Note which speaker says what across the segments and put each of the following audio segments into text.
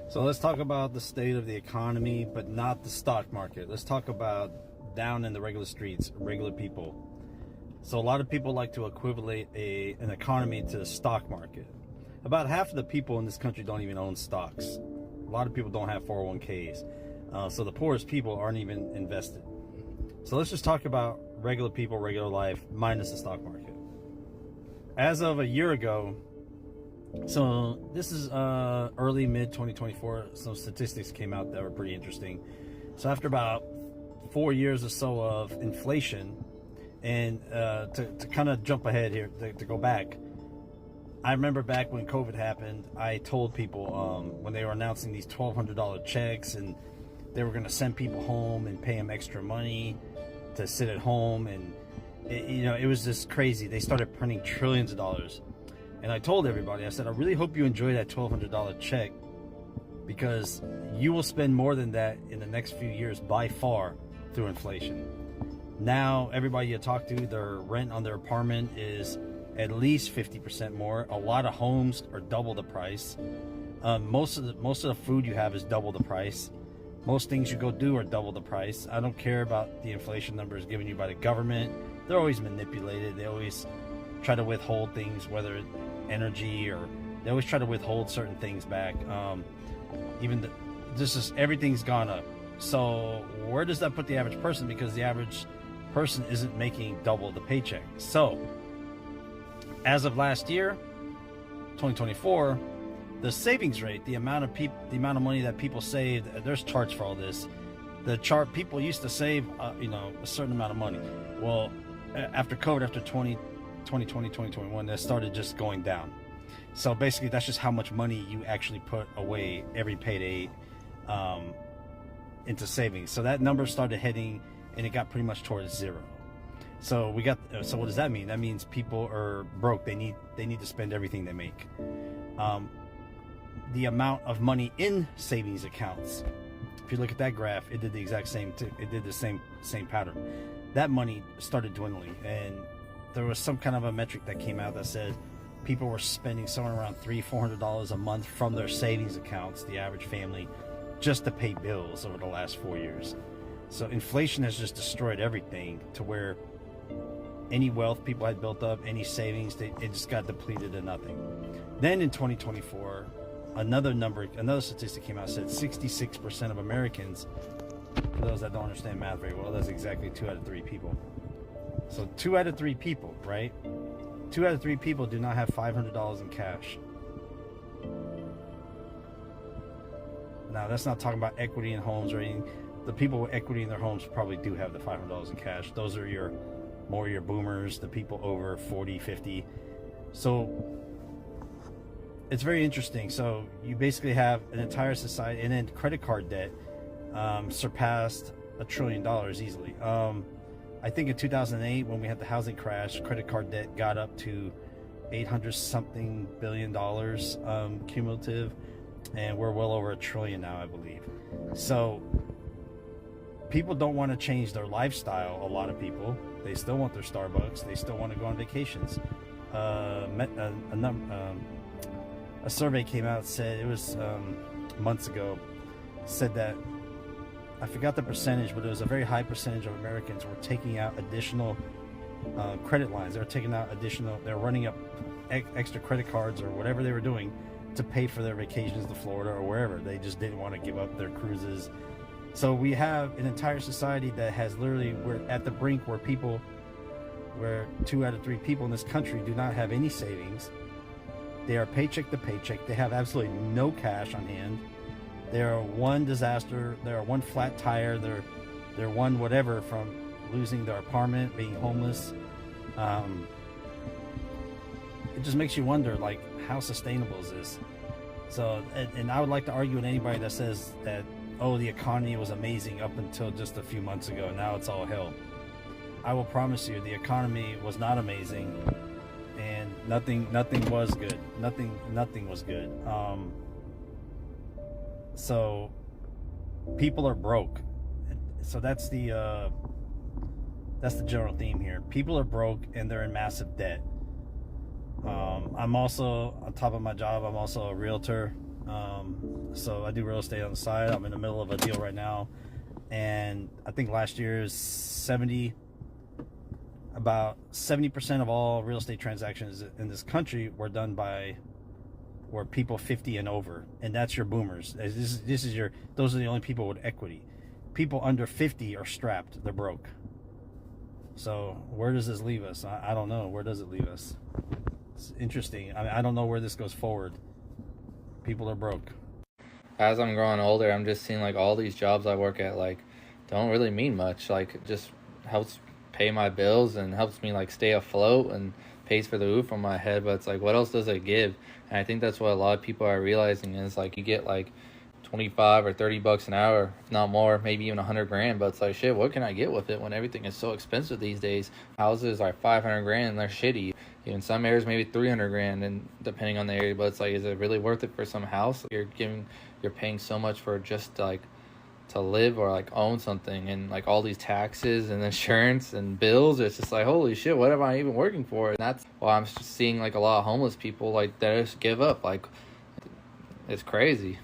Speaker 1: So let's talk about the state of the economy, but not the stock market. Let's talk about down in the regular streets, regular people. So a lot of people like to equivalent an economy to the stock market. About half of the people in this country don't even own stocks. A lot of people don't have 401ks. So the poorest people aren't even invested. So let's just talk about regular people, regular life, minus the stock market. As of a year ago, so this is early mid 2024, some statistics came out that were pretty interesting. So after about 4 years or so of inflation, and to kind of jump ahead here, to go back, I remember back when COVID happened, I told people when they were announcing these $1,200 checks and they were going to send people home and pay them extra money to sit at home, and it was just crazy. They started printing trillions of dollars. And I told everybody, I said, I really hope you enjoy that $1,200 check, because you will spend more than that in the next few years by far through inflation. Now, everybody you talk to, their rent on their apartment is at least 50% more. A lot of homes are double the price. Most of the food you have is double the price. Most things you go do are double the price. I don't care about the inflation numbers given you by the government. They're always manipulated. They always try to withhold things, whether it's energy, or they always try to withhold certain things back. Everything's gone up. So where does that put the average person? Because the average person isn't making double the paycheck. So as of last year, 2024, the savings rate, the amount of money that people saved, there's charts for all this. The chart, people used to save a certain amount of money. Well, after COVID, after 2020, 2021, that started just going down. So basically, that's just how much money you actually put away every payday into savings. So that number started heading, and it got pretty much towards zero. So what does that mean? That means people are broke. They need to spend everything they make. The amount of money in savings accounts, if you look at that graph, it did the exact same. It did the same pattern. That money started dwindling, and there was some kind of a metric that came out that said people were spending somewhere around $300-400 a month from their savings accounts, the average family, just to pay bills over the last 4 years. So inflation has just destroyed everything, to where any wealth people had built up, any savings, it just got depleted to nothing. Then in 2024, another statistic came out, said 66% of Americans, for those that don't understand math very well, that's exactly 2 out of 3 people. So 2 out of 3 people, right? 2 out of 3 people do not have $500 in cash. Now, that's not talking about equity in homes or anything. The people with equity in their homes probably do have the $500 in cash. Those are your boomers, the people over 40, 50. So it's very interesting. So you basically have an entire society, and then credit card debt surpassed $1 trillion easily. I think in 2008, when we had the housing crash, credit card debt got up to $800-something billion cumulative, and we're well over $1 trillion now, I believe. So people don't want to change their lifestyle. A lot of people, they still want their Starbucks. They still want to go on vacations. A survey came out, said, it was months ago, said that, I forgot the percentage, but it was a very high percentage of Americans were taking out additional credit lines. They're running up extra credit cards or whatever they were doing to pay for their vacations to Florida or wherever. They just didn't want to give up their cruises. So we have an entire society that has literally, we're at the brink where 2 out of 3 people in this country do not have any savings. They are paycheck to paycheck. They have absolutely no cash on hand. They're one disaster. They're one flat tire. They're one whatever from losing their apartment, being homeless. It just makes you wonder, like, how sustainable is this? So, and I would like to argue with anybody that says that, oh, the economy was amazing up until just a few months ago. Now it's all hell. I will promise you, the economy was not amazing, and nothing was good. Nothing was good. So people are broke. So that's the general theme here. People are broke and they're in massive debt. I'm also, on top of my job, I'm also a realtor. So I do real estate on the side. I'm in the middle of a deal right now, and I think last year's about 70% of all real estate transactions in this country were done by people 50 and over, and that's your boomers. Those are the only people with equity. People under 50 are strapped, they're broke. So where does this leave us? I don't know. Where does it leave us? It's interesting. I don't know where this goes forward. People are broke.
Speaker 2: As I'm growing older, I'm just seeing like all these jobs I work at like don't really mean much. Like it just helps pay my bills and helps me like stay afloat and pays for the roof on my head, but it's like, what else does it give? And I think that's what a lot of people are realizing is like you get like 25 or 30 bucks an hour, if not more, maybe even 100 grand, but it's like, shit, what can I get with it when everything is so expensive these days? Houses are 500 grand and they're shitty. In some areas maybe 300 grand, and depending on the area, but it's like, is it really worth it for some house? You're paying so much for just like to live or like own something, and like all these taxes and insurance and bills. It's just like, holy shit, what am I even working for? And that's why I'm just seeing like a lot of homeless people like that just give up. Like it's crazy.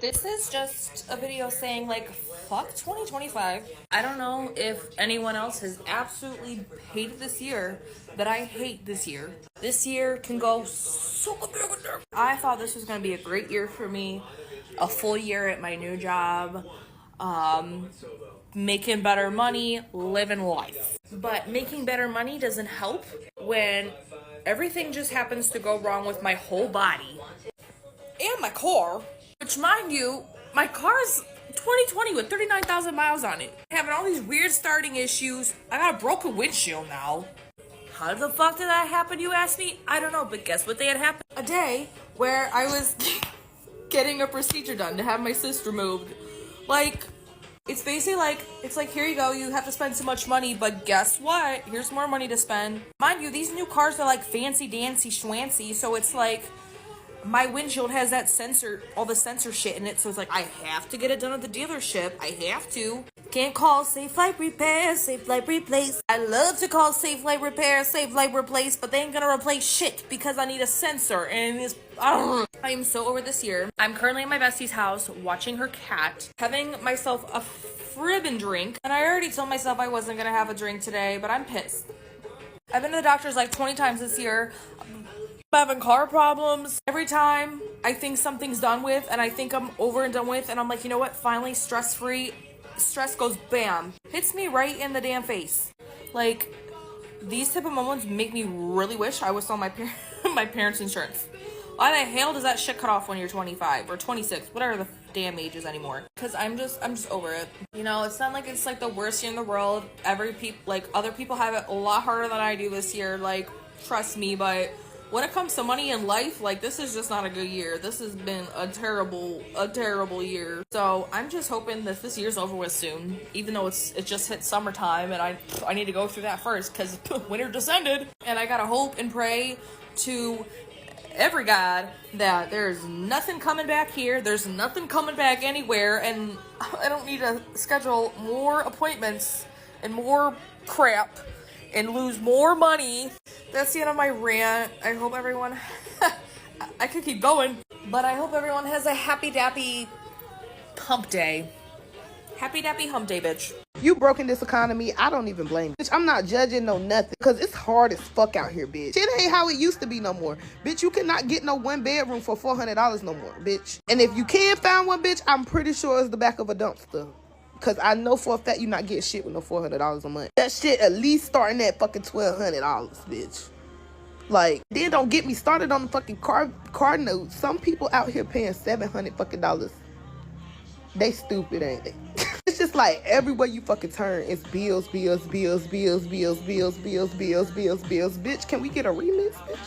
Speaker 3: This is just a video saying like fuck 2025. I don't know if anyone else has absolutely hated this year, but I hate this year. This year can go so good. I thought this was gonna be a great year for me. A full year at my new job, making better money, living life. But making better money doesn't help when everything just happens to go wrong with my whole body. And my car, which mind you, my car's 2020 with 39,000 miles on it. Having all these weird starting issues. I got a broken windshield now. How the fuck did that happen, you ask me? I don't know, but guess what day it happened? A day where I was getting a procedure done to have my cyst removed. Like, it's basically like, it's like, here you go, you have to spend so much money, but guess what? Here's more money to spend. Mind you, these new cars are like fancy dancy schwancy, so it's like, my windshield has that sensor, all the sensor shit in it, so it's like, I have to get it done at the dealership. I have to. Can't call Safe Light Repair, Safe Light Replace. I love to call Safe Light Repair, Safe Light Replace, but they ain't gonna replace shit because I need a sensor, and it's, I am so over this year. I'm currently in my bestie's house, watching her cat, having myself a fribbin' drink, and I already told myself I wasn't gonna have a drink today, but I'm pissed. I've been to the doctors like 20 times this year. I'm having car problems. Every time I think something's done with and I think I'm over and done with, and I'm like, you know what, finally stress-free, stress goes bam, hits me right in the damn face. Like, these type of moments make me really wish I was on my my parents' insurance. Why the hell does that shit cut off when you're 25 or 26, whatever the damn age is anymore? Because I'm just over it. You know, it's not like it's like the worst year in the world. Other people have it a lot harder than I do this year. Like, trust me, but when it comes to money in life, like, this is just not a good year. This has been a terrible year. So I'm just hoping that this year's over with soon, even though it just hit summertime, and I need to go through that first because winter descended. And I gotta hope and pray to every god that there's nothing coming back here, there's nothing coming back anywhere, and I don't need to schedule more appointments and more crap and lose more money. That's the end of my rant. I hope everyone, I could keep going, but I hope everyone has a happy dappy hump day. Happy dappy hump day, bitch.
Speaker 4: You broke in this economy, I don't even blame you. Bitch, I'm not judging no nothing, because it's hard as fuck out here, bitch. Shit ain't how it used to be no more. Bitch, you cannot get no one bedroom for $400 no more, bitch. And if you can find one, bitch, I'm pretty sure it's the back of a dumpster. Because I know for a fact you not getting shit with no $400 a month. That shit at least starting at fucking $1,200, bitch. Like, then don't get me started on the fucking car notes. Some people out here paying $700 fucking dollars. They stupid, ain't they? It's just like everywhere you fucking turn, it's bills. Bitch, can we get a remix, bitch?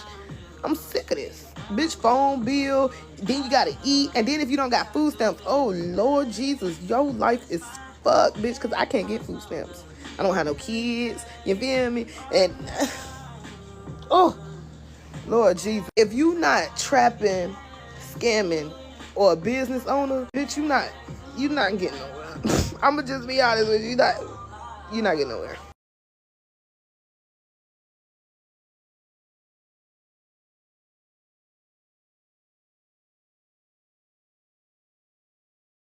Speaker 4: I'm sick of this. Bitch, phone bill, then you gotta eat, and then if you don't got food stamps, oh Lord Jesus, your life is fucked, bitch, because I can't get food stamps. I don't have no kids, you feel me? And, oh, Lord Jesus. If you not trapping, scamming, or a business owner, bitch, you not getting nowhere. I'ma just be honest with you, you're not getting nowhere.